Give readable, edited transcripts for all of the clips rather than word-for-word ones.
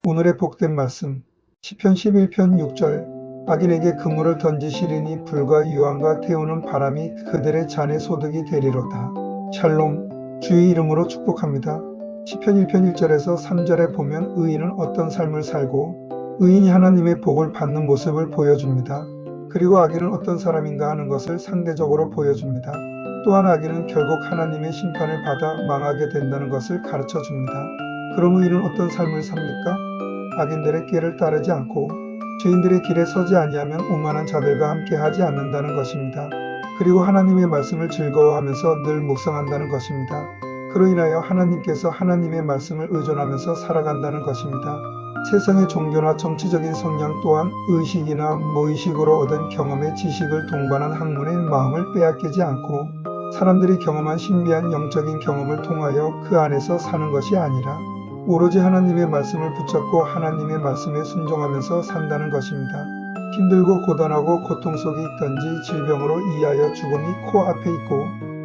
오늘의 복된 말씀 시편 11편 6절 악인에게 그물을 던지시리니 불과 유황과 태우는 바람이 그들의 잔에 소득이 되리로다. 샬롬, 주의 이름으로 축복합니다. 시편 1편 1절에서 3절에 보면 의인은 어떤 삶을 살고 의인이 하나님의 복을 받는 모습을 보여줍니다. 그리고 악인은 어떤 사람인가 하는 것을 상대적으로 보여줍니다. 또한 악인은 결국 하나님의 심판을 받아 망하게 된다는 것을 가르쳐 줍니다. 그럼 의인은 어떤 삶을 삽니까? 악인들의 길을 따르지 않고 죄인들의 길에 서지 아니하면 오만한 자들과 함께 하지 않는다는 것입니다. 그리고 하나님의 말씀을 즐거워하면서 늘 묵상한다는 것입니다. 그로 인하여 하나님께서 하나님의 말씀을 의존하면서 살아간다는 것입니다. 세상의 종교나 정치적인 성향 또한 의식이나 무의식으로 얻은 경험의 지식을 동반한 학문의 마음을 빼앗기지 않고 사람들이 경험한 신비한 영적인 경험을 통하여 그 안에서 사는 것이 아니라 오로지 하나님의 말씀을 붙잡고 하나님의 말씀에 순종하면서 산다는 것입니다. 힘들고 고단하고 고통 속에 있던지 질병으로 이하여 죽음이 코앞에 있고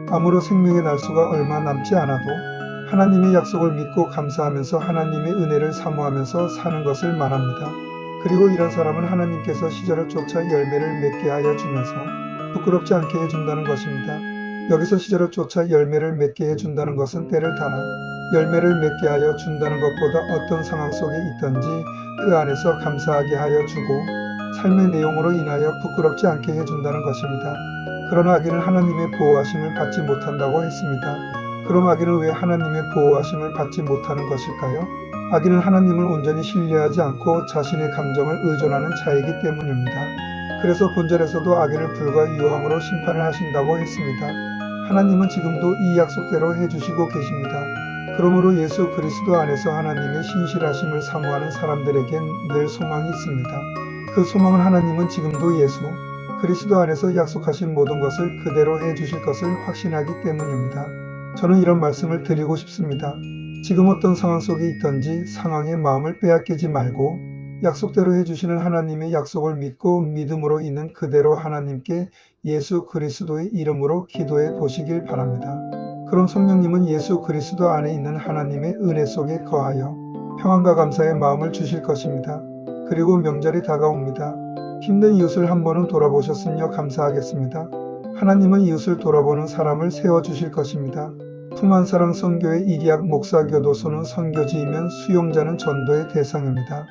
암으로 생명의 날수가 얼마 남지 않아도 하나님의 약속을 믿고 감사하면서 하나님의 은혜를 사모하면서 사는 것을 말합니다. 그리고 이런 사람은 하나님께서 시절을 쫓아 열매를 맺게 하여 주면서 부끄럽지 않게 해준다는 것입니다. 여기서 시절을 쫓아 열매를 맺게 해준다는 것은 때를 따라 열매를 맺게 하여 준다는 것보다 어떤 상황 속에 있든지 그 안에서 감사하게 하여 주고 삶의 내용으로 인하여 부끄럽지 않게 해준다는 것입니다. 그러나 악인은 하나님의 보호하심을 받지 못한다고 했습니다. 그럼 악인은 왜 하나님의 보호하심을 받지 못하는 것일까요? 악인은 하나님을 온전히 신뢰하지 않고 자신의 감정을 의존하는 자이기 때문입니다. 그래서 본절에서도 악인을 불과 유황으로 심판을 하신다고 했습니다. 하나님은 지금도 이 약속대로 해주시고 계십니다. 그러므로 예수 그리스도 안에서 하나님의 신실하심을 사모하는 사람들에겐 늘 소망이 있습니다. 그 소망은 하나님은 지금도 예수 그리스도 안에서 약속하신 모든 것을 그대로 해주실 것을 확신하기 때문입니다. 저는 이런 말씀을 드리고 싶습니다. 지금 어떤 상황 속에 있든지 상황의 마음을 빼앗기지 말고 약속대로 해주시는 하나님의 약속을 믿고 믿음으로 있는 그대로 하나님께 예수 그리스도의 이름으로 기도해 보시길 바랍니다. 그럼 성령님은 예수 그리스도 안에 있는 하나님의 은혜 속에 거하여 평안과 감사의 마음을 주실 것입니다. 그리고 명절이 다가옵니다. 힘든 이웃을 한 번은 돌아보셨으며 감사하겠습니다. 하나님은 이웃을 돌아보는 사람을 세워주실 것입니다. 품안사랑 선교회 이리학 목사교도소는 선교지이면 수용자는 전도의 대상입니다.